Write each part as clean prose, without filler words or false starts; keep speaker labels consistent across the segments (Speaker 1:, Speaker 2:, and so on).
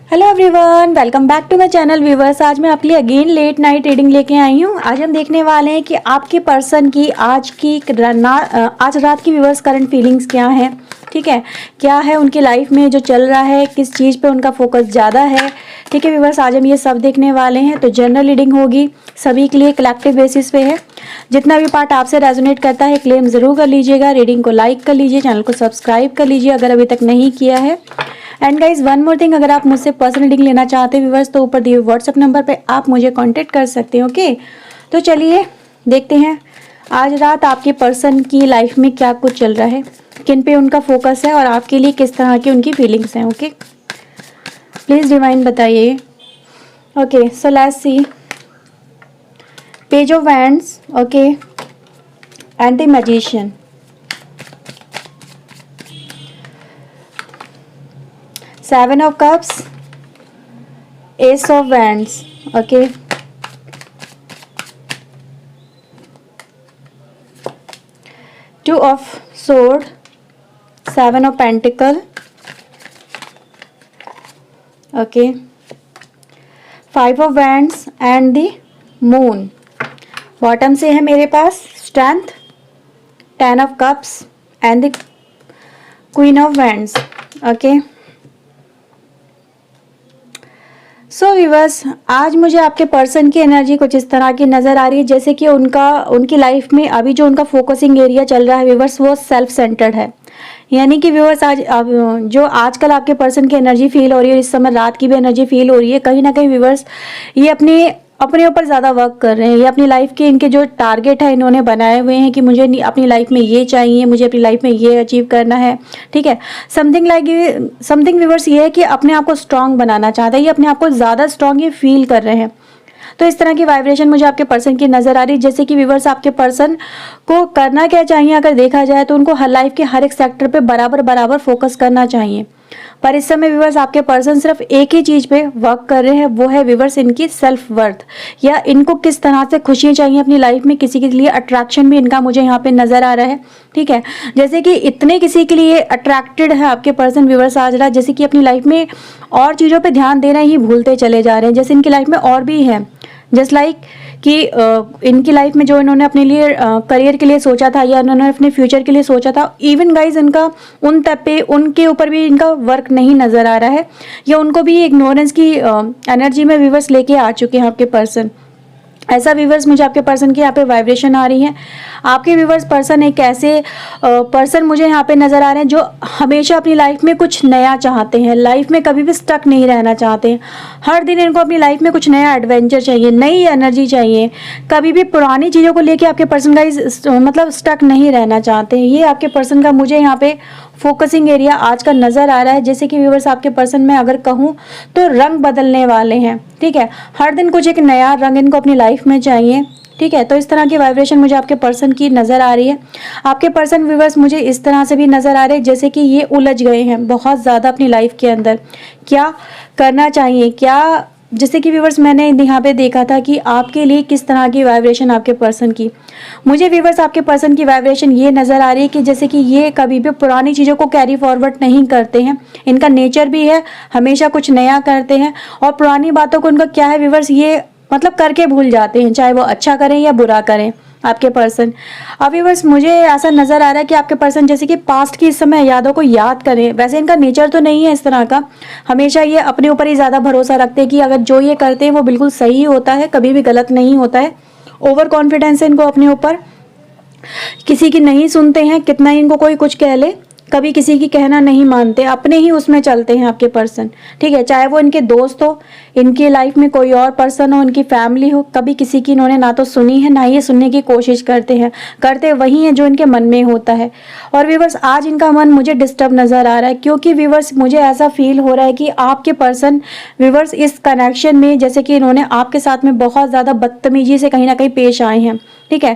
Speaker 1: Hello everyone, welcome back to my channel viewers. आज मैं आपके लिए अगेन लेट नाइट रीडिंग लेके आई हूँ। आज हम देखने वाले हैं कि आपके पर्सन की आज रात की व्यूवर्स करंट फीलिंग्स क्या हैं। ठीक है, क्या है उनकी लाइफ में जो चल रहा है, किस चीज़ पे उनका फोकस ज़्यादा है। ठीक है व्यूवर्स, आज हम ये सब देखने वाले हैं। तो जनरल रीडिंग होगी, सभी के लिए कलेक्टिव बेसिस पे है। जितना भी पार्ट आपसे रेजोनेट करता है क्लेम ज़रूर कर लीजिएगा। रीडिंग को लाइक कर लीजिए, चैनल को सब्सक्राइब कर लीजिए अगर अभी तक नहीं किया है। And guys one more thing, अगर आप मुझसे पर्सनल रीडिंग लेना चाहते हैं व्यूवर्स तो ऊपर दिए व्हाट्सएप नंबर पे आप मुझे कांटेक्ट कर सकते हैं। ओके, तो चलिए देखते हैं आज रात आपके पर्सन की लाइफ में क्या कुछ चल रहा है, किन पे उनका फोकस है और आपके लिए किस तरह की उनकी फीलिंग्स हैं। ओके, प्लीज़ डिवाइन बताइए। Okay, so let's see page of wands, okay, and the magician. Seven of Cups, Ace of Wands, okay, Two of Sword, Seven of Pentacle, okay, Five of Wands and the Moon। Bottom से है मेरे पास Strength, Ten of Cups and the Queen of Wands, okay। So viewers, आज मुझे आपके person की energy कुछ इस तरह की नज़र आ रही है जैसे कि उनकी लाइफ में अभी जो उनका फोकसिंग एरिया चल रहा है व्यूअर्स वो सेल्फ सेंटर्ड है। यानी कि व्यूअर्स आज जो आजकल आपके पर्सन की एनर्जी फील हो रही है, इस समय रात की भी एनर्जी फील हो रही है, कहीं ना कहीं व्यूअर्स ये अपने ऊपर ज़्यादा वर्क कर रहे हैं। ये अपनी लाइफ के इनके जो टारगेट है इन्होंने बनाए हुए हैं कि मुझे अपनी लाइफ में ये चाहिए, मुझे अपनी लाइफ में ये अचीव करना है। ठीक है, समथिंग व्यूअर्स ये है कि अपने आप को स्ट्रांग बनाना चाहता है, ये अपने आप को ज़्यादा स्ट्रांग ये फील कर रहे हैं। तो इस तरह की वाइब्रेशन मुझे आपके पर्सन की नज़र आ रही है जैसे कि व्यूअर्स आपके पर्सन को करना क्या चाहिए अगर देखा जाए तो उनको हर लाइफ के हर एक सेक्टर पे बराबर फोकस करना चाहिए। पर इस समय व्यूअर्स आपके पर्सन सिर्फ एक ही चीज़ पे वर्क कर रहे हैं, वो है व्यूअर्स इनकी सेल्फ वर्थ, या इनको किस तरह से खुशियाँ चाहिए अपनी लाइफ में। किसी के लिए अट्रैक्शन भी इनका मुझे यहाँ पे नज़र आ रहा है। ठीक है, जैसे कि इतने किसी के लिए अट्रैक्टेड है आपके पर्सन व्यूअर्स आज रात, जैसे कि अपनी लाइफ में और चीज़ों पे ध्यान देना ही भूलते चले जा रहे हैं। जैसे इनकी लाइफ में और भी है, जस्ट लाइक कि इनकी लाइफ में जो इन्होंने अपने लिए करियर के लिए सोचा था या इन्होंने अपने फ्यूचर के लिए सोचा था, इवन गाइज इनका उन तब पे उनके ऊपर भी इनका वर्क नहीं नज़र आ रहा है, या उनको भी इग्नोरेंस की एनर्जी में व्यूअर्स लेके आ चुके हैं आपके पर्सन। ऐसा व्यूवर्स मुझे आपके पर्सन की यहाँ पे वाइब्रेशन आ रही है। आपके व्यूवर्स पर्सन एक ऐसे पर्सन मुझे यहाँ पे नज़र आ रहे हैं जो हमेशा अपनी लाइफ में कुछ नया चाहते हैं, लाइफ में कभी भी स्टक नहीं रहना चाहते हैं। हर दिन इनको अपनी लाइफ में कुछ नया एडवेंचर चाहिए, नई एनर्जी चाहिए। कभी भी पुरानी चीज़ों को लेके आपके पर्सन का मतलब स्टक नहीं रहना चाहते हैं। ये आपके पर्सन का मुझे यहाँ पे फोकसिंग एरिया आज का नज़र आ रहा है। जैसे कि व्यूवर्स आपके पर्सन में अगर कहूँ तो रंग बदलने वाले हैं। ठीक है, हर दिन कुछ एक नया रंग इनको अपनी लाइफ में चाहिए। ठीक है, तो इस तरह की वाइब्रेशन मुझे आपके पर्सन की नज़र आ रही है। आपके पर्सन व्यूवर्स मुझे इस तरह से भी नज़र आ रहे हैं जैसे कि ये उलझ गए हैं बहुत ज़्यादा अपनी लाइफ के अंदर, क्या करना चाहिए क्या। जैसे कि व्यूवर्स मैंने यहाँ पे देखा था कि आपके लिए किस तरह की वाइब्रेशन आपके पर्सन की, मुझे व्यूवर्स आपके पर्सन की वाइब्रेशन ये नज़र आ रही है कि जैसे कि ये कभी भी पुरानी चीज़ों को कैरी फॉरवर्ड नहीं करते हैं। इनका नेचर भी है हमेशा कुछ नया करते हैं, और पुरानी बातों को उनका क्या है व्यूवर्स ये मतलब करके भूल जाते हैं, चाहे वो अच्छा करें या बुरा करें आपके पर्सन। अब व्यूअर्स मुझे ऐसा नज़र आ रहा है कि आपके पर्सन जैसे कि पास्ट की इस समय यादों को याद करें। वैसे इनका नेचर तो नहीं है इस तरह का, हमेशा ये अपने ऊपर ही ज़्यादा भरोसा रखते हैं कि अगर जो ये करते हैं वो बिल्कुल सही होता है, कभी भी गलत नहीं होता है। ओवर कॉन्फिडेंस है इनको अपने ऊपर, किसी की नहीं सुनते हैं, कितना ही इनको कोई कुछ कह ले कभी किसी की कहना नहीं मानते, अपने ही उसमें चलते हैं आपके पर्सन। ठीक है, चाहे वो इनके दोस्त हो, इनकी लाइफ में कोई और पर्सन हो, इनकी फैमिली हो, कभी किसी की इन्होंने ना तो सुनी है ना ही सुनने की कोशिश करते वही है जो इनके मन में होता है। और व्यूवर्स आज इनका मन मुझे डिस्टर्ब नज़र आ रहा है क्योंकि व्यूवर्स मुझे ऐसा फील हो रहा है कि आपके पर्सन व्यूवर्स इस कनेक्शन में जैसे कि इन्होंने आपके साथ में बहुत ज़्यादा बदतमीजी से कहीं ना कहीं पेश आए हैं। ठीक है,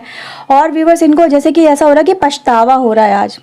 Speaker 1: और व्यूवर्स इनको जैसे कि ऐसा हो रहा है कि पछतावा हो रहा है आज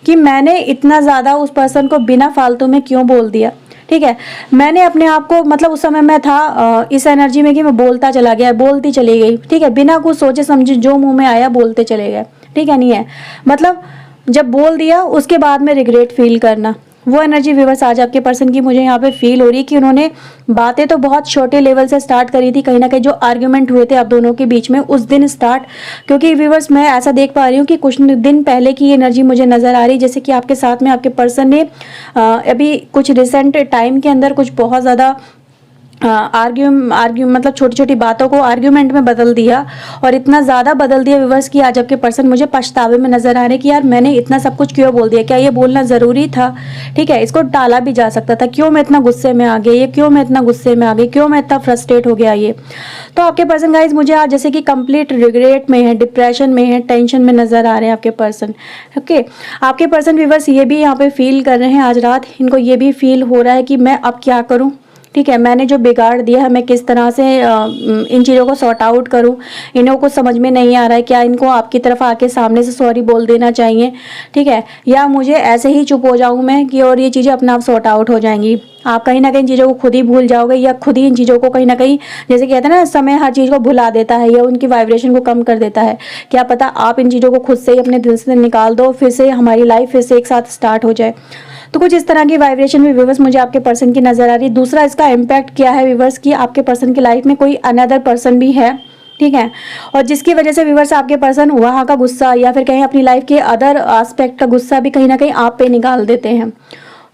Speaker 1: कि मैंने इतना ज़्यादा उस पर्सन को बिना फालतू में क्यों बोल दिया। ठीक है, मैंने अपने आप को मतलब उस समय मैं था इस एनर्जी में कि मैं बोलता चला गया, बोलती चली गई। ठीक है, बिना कुछ सोचे समझे जो मुंह में आया बोलते चले गए। ठीक है, नहीं है मतलब जब बोल दिया उसके बाद में रिग्रेट फील करना, वो एनर्जी व्यूअर्स आज आपके पर्सन की मुझे यहाँ पे फील हो रही है कि उन्होंने बातें तो बहुत छोटे लेवल से स्टार्ट करी थी, कहीं ना कहीं जो आर्ग्यूमेंट हुए थे आप दोनों के बीच में उस दिन स्टार्ट, क्योंकि व्यूअर्स मैं ऐसा देख पा रही हूँ कि कुछ दिन पहले की एनर्जी मुझे नजर आ रही है, जैसे कि आपके साथ में आपके पर्सन ने अभी कुछ रिसेंट टाइम के अंदर कुछ बहुत ज़्यादा आर्ग्यू मतलब छोटी छोटी बातों को आर्ग्यूमेंट में बदल दिया, और इतना ज़्यादा बदल दिया व्यूअर्स कि आज आपके पर्सन मुझे पछतावे में नजर आ रहे हैं कि यार मैंने इतना सब कुछ क्यों बोल दिया, क्या ये बोलना ज़रूरी था, ठीक है, इसको टाला भी जा सकता था, क्यों मैं इतना गुस्से में आ गई, ये क्यों मैं इतना गुस्से में आ गई, क्यों मैं इतना फ्रस्ट्रेट हो गया ये। तो आपके पर्सन गाइज मुझे आज जैसे कि कंप्लीट रिग्रेट में है, डिप्रेशन में है, टेंशन में नजर आ रहे हैं आपके पर्सन। ओके, आपके पर्सन व्यूअर्स ये भी यहाँ पे फील कर रहे हैं आज रात, इनको ये भी फील हो रहा है कि मैं अब क्या करूँ, ठीक है, मैंने जो बिगाड़ दिया है मैं किस तरह से इन चीज़ों को सॉर्ट आउट करूं, इन्हों को समझ में नहीं आ रहा है, क्या इनको आपकी तरफ आके सामने से सॉरी बोल देना चाहिए, ठीक है, या मुझे ऐसे ही चुप हो जाऊं मैं कि और ये चीज़ें अपने आप सॉर्ट आउट हो जाएंगी। आप कहीं ना कहीं चीज़ों को खुद ही भूल जाओगे, या खुद ही इन चीज़ों को कहीं ना कहीं, जैसे कहते हैं ना समय हर चीज़ को भुला देता है या उनकी वाइब्रेशन को कम कर देता है, क्या पता आप इन चीज़ों को खुद से ही अपने दिल से निकाल दो, फिर से हमारी लाइफ फिर से एक साथ स्टार्ट हो जाए। तो कुछ इस तरह की वाइब्रेशन भी व्यूअर्स मुझे आपके पर्सन की नजर आ रही है। दूसरा इसका इम्पैक्ट क्या है व्यूअर्स कि आपके पर्सन की लाइफ में कोई अनदर पर्सन भी है, ठीक है, और जिसकी वजह से व्यूअर्स आपके पर्सन वहाँ का गुस्सा या फिर कहीं अपनी लाइफ के अदर एस्पेक्ट का गुस्सा भी कहीं ना कहीं आप पे निकाल देते हैं,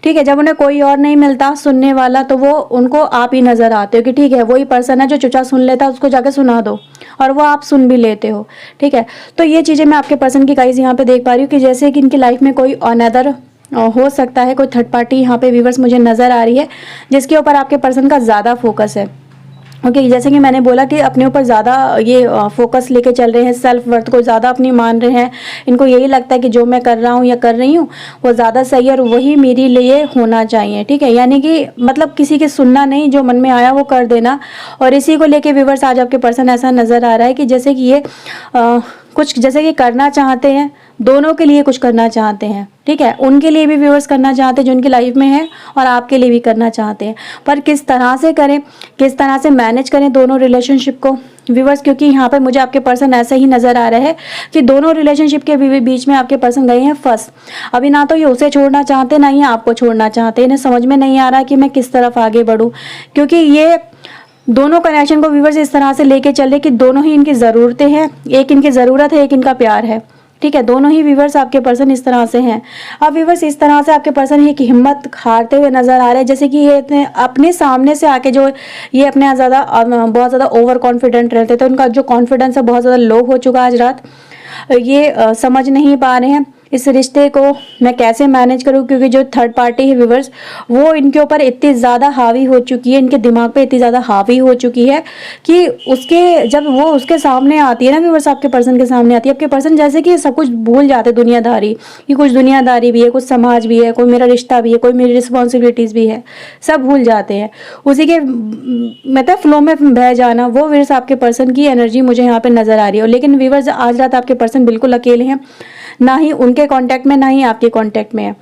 Speaker 1: ठीक है। जब उन्हें कोई और नहीं मिलता सुनने वाला तो वो उनको आप ही नजर आते हो कि ठीक है वही पर्सन है जो चुचा सुन लेता है, उसको जाके सुना दो, और वो आप सुन भी लेते हो, ठीक है। तो ये चीज़ें मैं आपके पर्सन की गाइस यहाँ पे देख पा रही हूँ कि जैसे कि इनकी लाइफ में कोई अनदर हो सकता है, कोई थर्ड पार्टी यहाँ पे व्यूअर्स मुझे नज़र आ रही है जिसके ऊपर आपके पर्सन का ज़्यादा फोकस है। ओके, जैसे कि मैंने बोला कि अपने ऊपर ज़्यादा ये फोकस लेके चल रहे हैं, सेल्फ वर्थ को ज़्यादा अपनी मान रहे हैं, इनको यही लगता है कि जो मैं कर रहा हूँ या कर रही हूँ वो ज़्यादा सही है और वही मेरे लिए होना चाहिए, ठीक है, यानी कि मतलब किसी की सुनना नहीं, जो मन में आया वो कर देना। और इसी को लेके व्यूअर्स आज आपके पर्सन ऐसा नज़र आ रहा है कि जैसे कि ये कुछ जैसे कि करना चाहते हैं, दोनों के लिए कुछ करना चाहते हैं, ठीक है, उनके लिए भी व्यूअर्स करना चाहते हैं जो उनकी लाइफ में है, और आपके लिए भी करना चाहते हैं, पर किस तरह से करें, किस तरह से मैनेज करें दोनों रिलेशनशिप को व्यूअर्स, क्योंकि यहाँ पर मुझे आपके पर्सन ऐसे ही नजर आ रहे हैं कि दोनों रिलेशनशिप के बीच में आपके पर्सन गए हैं फंस। अभी ना तो ये उसे छोड़ना चाहते, ना ही आपको छोड़ना चाहते, इन्हें समझ में नहीं आ रहा कि मैं किस तरफ आगे बढ़ूं, क्योंकि ये दोनों कनेक्शन को व्यूअर्स इस तरह से लेके चले कि दोनों ही इनकी ज़रूरतें हैं, एक इनकी ज़रूरत है, एक इनका प्यार है, ठीक है, दोनों ही व्यूअर्स आपके पर्सन इस तरह से हैं। अब व्यूअर्स इस तरह से आपके पर्सन एक हिम्मत हारते हुए नजर आ रहे हैं, जैसे कि ये अपने सामने से आके जो ये अपने बहुत ज़्यादा ओवर कॉन्फिडेंट रहते थे, उनका जो कॉन्फिडेंस है बहुत ज़्यादा लो हो चुका आज रात। ये समझ नहीं पा रहे हैं इस रिश्ते को मैं कैसे मैनेज करूं, क्योंकि जो थर्ड पार्टी है व्यूअर्स वो इनके ऊपर इतनी ज़्यादा हावी हो चुकी है, इनके दिमाग पे इतनी ज़्यादा हावी हो चुकी है कि उसके जब वो उसके सामने आती है ना व्यूअर्स, आपके पर्सन के सामने आती है, आपके पर्सन जैसे कि सब कुछ भूल जाते दुनियादारी, कि कुछ दुनियादारी भी है, कुछ समाज भी है, कोई मेरा रिश्ता भी है, कोई मेरी रिस्पॉन्सिबिलिटीज़ भी है, सब भूल जाते हैं, उसी के मतलब फ्लो में बह जाना, वो व्यूअर्स आपके पर्सन की एनर्जी मुझे यहाँ पे नज़र आ रही है। लेकिन व्यूअर्स आज रात आपके पर्सन बिल्कुल अकेले हैं, ना ही उनके कांटेक्ट में ना ही आपके कांटेक्ट में है,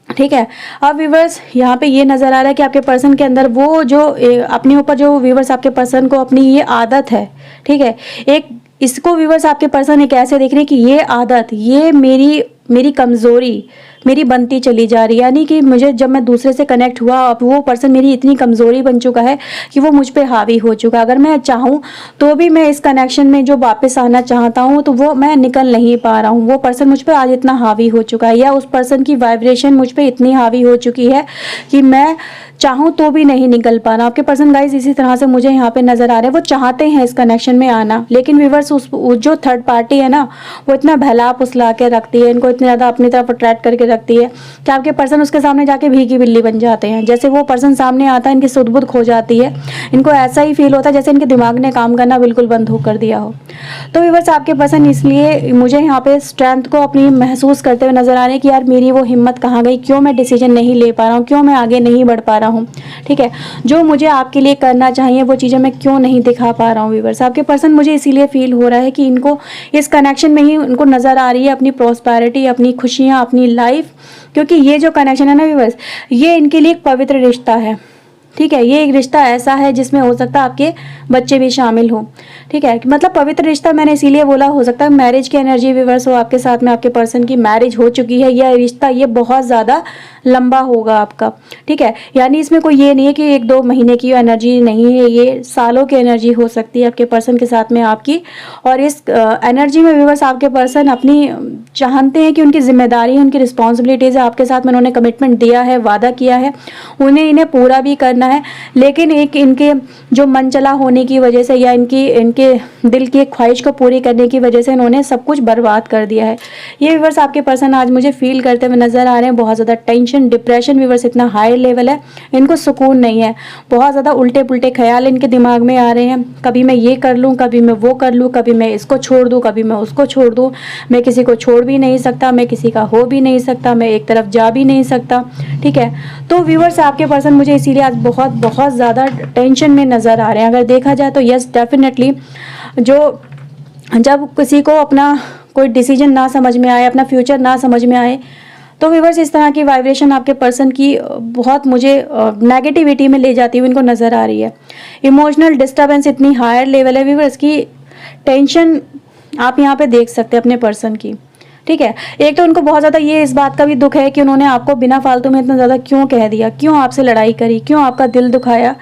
Speaker 1: ठीक है। अब व्यूअर्स यहाँ पे ये नज़र आ रहा है कि आपके पर्सन के अंदर वो जो अपने ऊपर जो व्यूअर्स आपके पर्सन को अपनी ये आदत है, ठीक है, एक इसको व्यूअर्स आपके पर्सन एक ऐसे देख रहे हैं कि ये आदत ये मेरी कमज़ोरी मेरी बनती चली जा रही है, यानी कि मुझे जब मैं दूसरे से कनेक्ट हुआ अब वो पर्सन मेरी इतनी कमज़ोरी बन चुका है कि वो मुझ पे हावी हो चुका है। अगर मैं चाहूँ तो भी मैं इस कनेक्शन में जो वापस आना चाहता हूँ तो वो मैं निकल नहीं पा रहा हूँ, वो पर्सन मुझ पे आज इतना हावी हो चुका है, या उस पर्सन की वाइब्रेशन मुझ पे इतनी हावी हो चुकी है कि मैं चाहूँ तो भी नहीं निकल पा रहा। आपके पर्सन गाइस इसी तरह से मुझे यहाँ पे नजर आ रहे हैं, वो चाहते हैं इस कनेक्शन में आना, लेकिन व्यूअर्स उस जो थर्ड पार्टी है ना वो इतना बहला फुसला के रखती है, इनको इतनी ज़्यादा अपनी तरफ अट्रैक्ट करके रखती है कि आपके पर्सन उसके सामने जाके भीगी बिल्ली बन जाते हैं। जैसे वो पर्सन सामने आता है इनकी सुध बुध खो जाती है, इनको ऐसा ही फील होता है जैसे इनके दिमाग ने काम करना बिल्कुल बंद हो कर दिया हो। तो व्यूअर्स आपके पर्सन इसलिए मुझे यहाँ पे स्ट्रेंथ को अपनी महसूस करते हुए नजर आ रहे हैं कि यार मेरी वो हिम्मत कहाँ गई, क्यों मैं डिसीजन नहीं ले पा रहा हूँ, क्यों मैं आगे नहीं बढ़ पा रहा हूँ, ठीक है, जो मुझे आपके लिए करना चाहिए वो चीज़ें मैं क्यों नहीं दिखा पा रहा हूँ। व्यूअर्स आपके पर्सन मुझे इसीलिए फील हो रहा है कि इनको इस कनेक्शन में ही उनको नज़र आ रही है अपनी प्रॉस्पेरिटी, अपनी खुशियाँ, अपनी लाइफ, क्योंकि ये जो कनेक्शन है ना व्यूअर्स ये इनके लिए एक पवित्र रिश्ता है, ठीक है, ये एक रिश्ता ऐसा है जिसमें हो सकता है आपके बच्चे भी शामिल हो। ठीक है, मतलब पवित्र रिश्ता मैंने इसीलिए बोला, हो सकता है मैरिज की एनर्जी रिवर्स हो आपके साथ में, आपके पर्सन की मैरिज हो चुकी है, यह रिश्ता ये बहुत ज़्यादा लंबा होगा आपका। ठीक है, यानी इसमें कोई ये नहीं है कि 1-2 महीने की एनर्जी नहीं है, ये सालों की एनर्जी हो सकती है आपके पर्सन के साथ में आपकी। और इस एनर्जी में रिवर्स आपके पर्सन अपनी चाहते हैं कि उनकी जिम्मेदारी, उनकी रिस्पॉन्सिबिलिटीज़ है आपके साथ में, उन्होंने कमिटमेंट दिया है, वादा किया है, उन्हें इन्हें पूरा भी करना है। लेकिन एक इनके जो मनचला होने की वजह से या इनके दिल की एक ख्वाहिश को पूरी करने की वजह से इन्होंने सब कुछ बर्बाद कर दिया है। ये व्यूअर्स आपके पर्सन आज मुझे फील करते हुए नजर आ रहे हैं, बहुत ज़्यादा टेंशन, डिप्रेशन व्यूअर्स इतना हाई लेवल है, इनको सुकून नहीं है, बहुत ज़्यादा उल्टे पुल्टे ख्याल इनके दिमाग में आ रहे हैं। कभी मैं ये कर लूँ, कभी मैं वो कर लूँ, कभी मैं इसको छोड़ दूँ, कभी मैं उसको छोड़ दूँ, मैं किसी को छोड़ भी नहीं सकता, मैं किसी का हो भी नहीं सकता, मैं एक तरफ जा भी नहीं सकता। ठीक है, तो व्यूअर्स आपके पर्सन मुझे इसीलिए आज बहुत बहुत ज़्यादा टेंशन में नज़र आ रहे हैं। अगर देखा जाए तो यस डेफिनेटली, जब किसी को अपना कोई डिसीजन ना समझ में आए, अपना फ्यूचर ना समझ में आए, तो व्यूअर्स इस तरह की वाइब्रेशन आपके पर्सन की बहुत मुझे नेगेटिविटी में ले जाती हुई इनको नज़र आ रही है। इमोशनल डिस्टर्बेंस इतनी हायर लेवल है व्यूअर्स की, टेंशन आप यहाँ पे देख सकते हैं अपने पर्सन की। ठीक है, एक तो उनको बहुत ज़्यादा ये इस बात का भी दुख है कि उन्होंने आपको बिना फालतू में इतना ज़्यादा क्यों कह दिया, क्यों आपसे लड़ाई करी, क्यों आपका दिल दुखाया।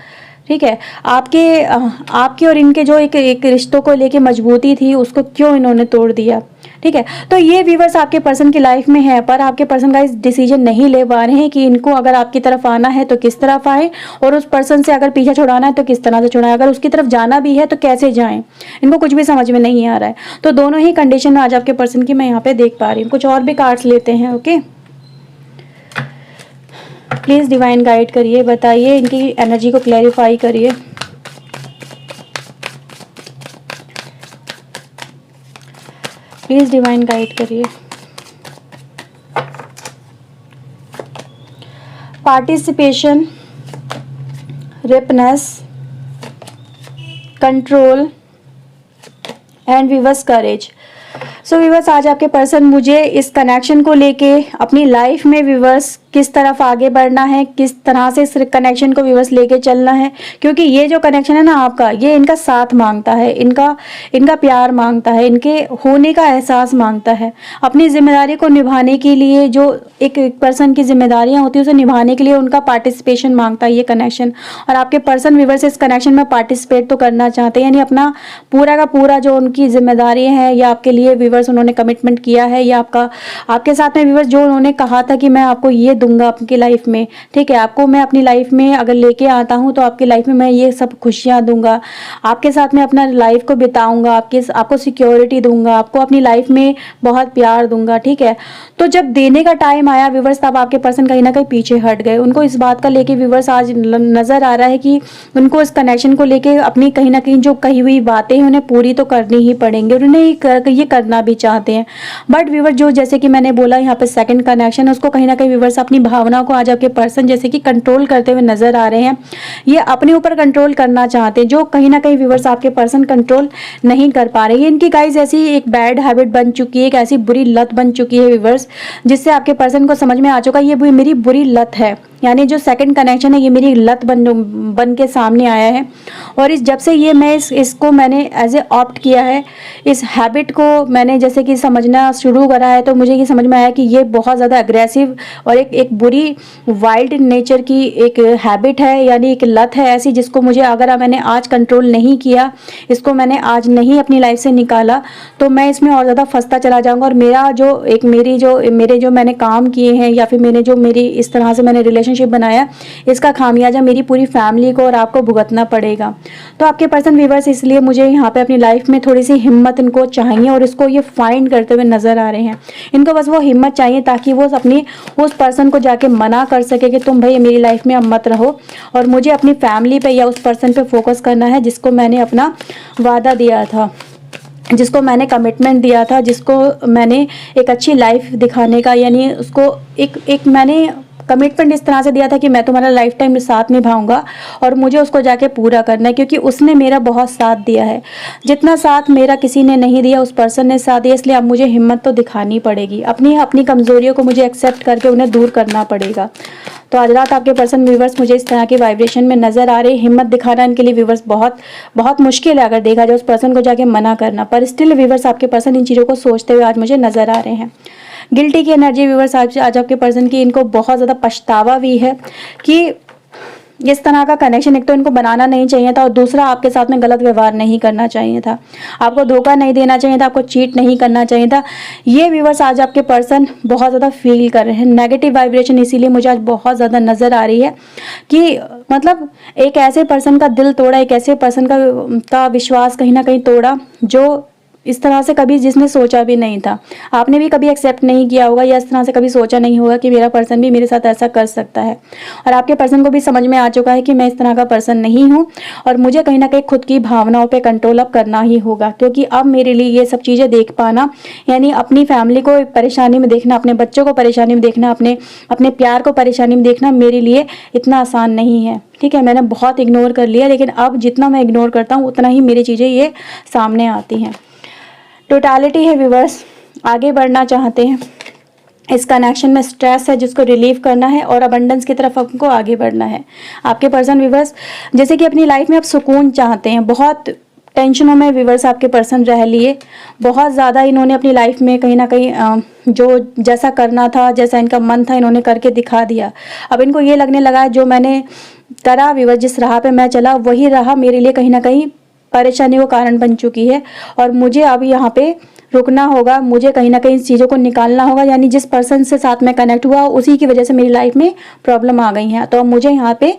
Speaker 1: ठीक है, आपके और इनके जो एक रिश्तों को लेके मजबूती थी, उसको क्यों इन्होंने तोड़ दिया। ठीक है, तो ये व्यूअर्स आपके पर्सन की लाइफ में है, पर आपके पर्सन का इस डिसीजन नहीं ले पा रहे हैं कि इनको अगर आपकी तरफ आना है तो किस तरफ आए, और उस पर्सन से अगर पीछा छुड़ाना है तो किस तरह से छुड़ाएं, अगर उसकी तरफ जाना भी है तो कैसे जाएं, इनको कुछ भी समझ में नहीं आ रहा है। तो दोनों ही कंडीशन में आज आपके पर्सन की मैं यहाँ पे देख पा रही हूँ। कुछ और भी कार्ड्स लेते हैं। ओके, प्लीज़ डिवाइन गाइड करिए, बताइए, इनकी एनर्जी को क्लैरिफाई करिए। प्लीज़ डिवाइन गाइड करिए। पार्टिसिपेशन, रिपनेस, कंट्रोल एंड विवस करेज। सो व्यूअर्स आज आपके पर्सन मुझे इस कनेक्शन को लेके अपनी लाइफ में व्यूअर्स किस तरफ आगे बढ़ना है, किस तरह से इस कनेक्शन को व्यूअर्स लेके चलना है, क्योंकि ये जो कनेक्शन है ना आपका, ये इनका साथ मांगता है, इनका प्यार मांगता है, इनके होने का एहसास मांगता है। अपनी जिम्मेदारी को निभाने के लिए जो एक पर्सन की जिम्मेदारियां होती है उसे निभाने के लिए उनका पार्टिसिपेशन मांगता है ये कनेक्शन। और आपके पर्सन व्यूअर्स इस कनेक्शन में पार्टिसिपेट तो करना चाहते हैं, यानी अपना पूरा का पूरा जो उनकी जिम्मेदारी है या आपके लिए व्यूअर्स उन्होंने कमिटमेंट किया है, या आपके साथ में व्यूअर्स जो उन्होंने कहा था कि मैं आपको ये दूंगा आपकी लाइफ में। ठीक है, आपको मैं अपनी लाइफ में अगर लेके आता हूँ तो आपकी लाइफ में मैं ये सब खुशियाँ दूंगा, आपके साथ में अपना लाइफ को बिताऊंगा, आपको सिक्योरिटी दूंगा, आपको अपनी लाइफ में बहुत प्यार दूंगा। ठीक है, तो जब देने का टाइम आया व्यूअर्स, तब आपके पर्सन कहीं ना कहीं पीछे हट गए। उनको इस बात का लेके व्यूअर्स आज नजर आ रहा है कि उनको इस कनेक्शन को लेके अपनी कहीं ना कहीं जो कही हुई बातें हैं उन्हें पूरी तो करनी ही पड़ेंगी, और उन्हें ये करना भी चाहते हैं। बट व्यूअर्स जो जैसे कि मैंने बोला यहाँ पे सेकंड कनेक्शन, उसको कहीं ना कहीं व्यूअर्स अपनी भावना को आज आपके पर्सन जैसे कि कंट्रोल करते हुए नजर आ रहे हैं। ये अपने ऊपर कंट्रोल करना चाहते हैं, जो कहीं ना कहीं व्यूअर्स आपके पर्सन कंट्रोल नहीं कर पा रहे हैं। इनकी गाइस ऐसी एक बैड हैबिट बन चुकी है, एक ऐसी बुरी लत बन चुकी है व्यूअर्स, जिससे आपके पर्सन को समझ में आ चुका है ये मेरी बुरी लत है, यानी जो सेकंड कनेक्शन है ये मेरी लत बन के सामने आया है। और जब से ये मैं इसको मैंने एज ए ऑप्ट किया है, इस हैबिट को मैंने जैसे कि समझना शुरू करा है, तो मुझे ये समझ में आया कि ये बहुत ज़्यादा अग्रेसिव और एक बुरी वाइल्ड नेचर की एक हैबिट है, यानी एक लत है ऐसी, जिसको मुझे अगर मैंने आज कंट्रोल नहीं किया, इसको मैंने आज नहीं अपनी लाइफ से निकाला, तो मैं इसमें और ज़्यादा फंसता चला जाऊँगा। और मेरा जो एक मेरे जो मैंने काम किए हैं, या फिर मेरी इस तरह से मैंने रिलेशनशिप बनाया, इसका खामियाजा मेरी पूरी फैमिली को और आपको भुगतना पड़ेगा। तो आपके पर्सन व्यूअर्स इसलिए मुझे यहाँ पे अपनी लाइफ में थोड़ी सी हिम्मत इनको चाहिए, और इसको ये फाइंड करते हुए नजर आ रहे हैं। इनको बस वो हिम्मत चाहिए ताकि वो अपनी उस पर्सन को जाके मना कर सके कि तुम भाई मेरी लाइफ में अब मत रहो, और मुझे अपनी फैमिली पे या उस पर्सन पे फोकस करना है जिसको मैंने अपना वादा दिया था, जिसको मैंने कमिटमेंट दिया था, जिसको मैंने एक अच्छी लाइफ दिखाने का, यानी उसको एक मैंने कमिटमेंट इस तरह से दिया था कि मैं तुम्हारा लाइफ टाइम साथ निभाऊंगा और मुझे उसको जाके पूरा करना है, क्योंकि उसने मेरा बहुत साथ दिया है। जितना साथ मेरा किसी ने नहीं दिया उस पर्सन ने साथ दिया, इसलिए अब मुझे हिम्मत तो दिखानी पड़ेगी, अपनी अपनी कमज़ोरियों को मुझे एक्सेप्ट करके उन्हें दूर करना पड़ेगा। तो आज रात आपके पर्सन व्यूवर्स मुझे इस तरह के वाइब्रेशन में नज़र आ रहे। हिम्मत दिखाना इनके लिए व्यूवर्स बहुत बहुत मुश्किल है अगर देखा जाए उस पर्सन को जाके मना करना, पर स्टिल व्यूवर्स आपके पर्सन इन चीज़ों को सोचते हुए आज मुझे नज़र आ रहे हैं। गिल्टी की एनर्जी व्यूवर्स आज आपके पर्सन की, इनको बहुत ज़्यादा पछतावा भी है कि इस तरह का कनेक्शन एक तो इनको बनाना नहीं चाहिए था और दूसरा आपके साथ में गलत व्यवहार नहीं करना चाहिए था, आपको धोखा नहीं देना चाहिए था, आपको चीट नहीं करना चाहिए था। ये व्यूवर्स आज आपके पर्सन बहुत ज़्यादा फील कर रहे हैं नेगेटिव वाइब्रेशन, इसीलिए मुझे आज बहुत ज़्यादा नज़र आ रही है कि मतलब एक ऐसे पर्सन का दिल तोड़ा, एक ऐसे पर्सन का विश्वास कहीं ना कहीं तोड़ा जो इस तरह से कभी जिसने सोचा भी नहीं था। आपने भी कभी एक्सेप्ट नहीं किया होगा या इस तरह से कभी सोचा नहीं होगा कि मेरा पर्सन भी मेरे साथ ऐसा कर सकता है। और आपके पर्सन को भी समझ में आ चुका है कि मैं इस तरह का पर्सन नहीं हूँ और मुझे कहीं ना कहीं खुद की भावनाओं पे कंट्रोल अब करना ही होगा, क्योंकि अब मेरे लिए ये सब चीज़ें देख पाना, यानी अपनी फैमिली को परेशानी में देखना, अपने बच्चों को परेशानी में देखना, अपने प्यार को परेशानी में देखना मेरे लिए इतना आसान नहीं है। ठीक है, मैंने बहुत इग्नोर कर लिया, लेकिन अब जितना मैं इग्नोर करता हूँ उतना ही मेरी चीज़ें ये सामने आती हैं। टोटलिटी है व्यूवर्स, आगे बढ़ना चाहते हैं, इस कनेक्शन में स्ट्रेस है जिसको रिलीव करना है और अबंडेंस की तरफ आपको आगे बढ़ना है। आपके पर्सन व्यूवर्स जैसे कि अपनी लाइफ में आप सुकून चाहते हैं, बहुत टेंशनों में व्यूवर्स आपके पर्सन रह लिए, बहुत ज़्यादा इन्होंने अपनी लाइफ में कहीं ना कहीं जो जैसा करना था, जैसा इनका मन था, इन्होंने करके दिखा दिया। अब इनको ये लगने लगा है जो मैंने करा व्यूवर्स, जिस राह पे मैं चला वही राह मेरे लिए कहीं ना कहीं परेशानी का कारण बन चुकी है और मुझे अब यहाँ पे रुकना होगा, मुझे कहीं ना कहीं इस चीज़ों को निकालना होगा, यानी जिस पर्सन से साथ में कनेक्ट हुआ उसी की वजह से मेरी लाइफ में प्रॉब्लम आ गई है, तो अब मुझे यहाँ पे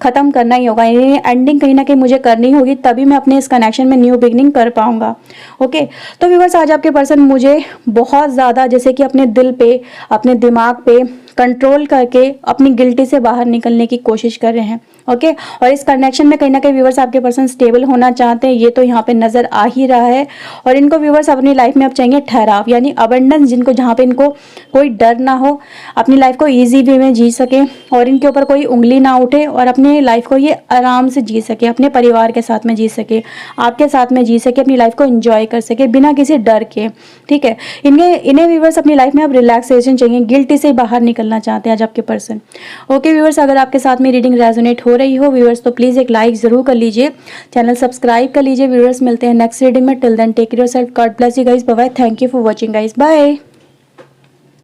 Speaker 1: ख़त्म करना ही होगा, यानी एंडिंग कहीं ना कहीं मुझे करनी होगी, तभी मैं अपने इस कनेक्शन में न्यू बिगनिंग कर पाऊँगा। ओके, तो व्यूअर्स आज आपके पर्सन मुझे बहुत ज़्यादा जैसे कि अपने दिल पे, अपने दिमाग पे कंट्रोल करके अपनी गिल्टी से बाहर निकलने की कोशिश कर रहे हैं। ओके, और इस कनेक्शन में कहीं ना कहीं व्यूवर्स आपके पर्सन स्टेबल होना चाहते हैं, ये तो यहाँ पे नज़र आ ही रहा है। और इनको व्यूवर्स अपनी लाइफ में अब चाहिए ठहराव, यानी अबंडेंस, जिनको जहाँ पे इनको कोई डर ना हो, अपनी लाइफ को ईजी वे में जी सके और इनके ऊपर कोई उंगली ना उठे और अपनी लाइफ को ये आराम से जी सके, अपने परिवार के साथ में जी सके, आपके साथ में जी सके, अपनी लाइफ को इंजॉय कर सके बिना किसी डर के। ठीक है, इन्हें व्यूवर्स अपनी लाइफ में अब रिलैक्सेशन चाहिए, गिल्टी से बाहर निकलना चाहते हैं आज आपके पर्सन। ओके व्यूवर्स, अगर आपके साथ में रीडिंग रेजोनेट हो रही हो व्यूवर्स तो प्लीज़ एक लाइक ज़रूर कर लीजिए, चैनल सब्सक्राइब कर लीजिए व्यूवर्स। मिलते हैं नेक्स्ट रीडिंग में, till then take care yourself, God bless you guys, bye bye, thank you for watching guys, bye.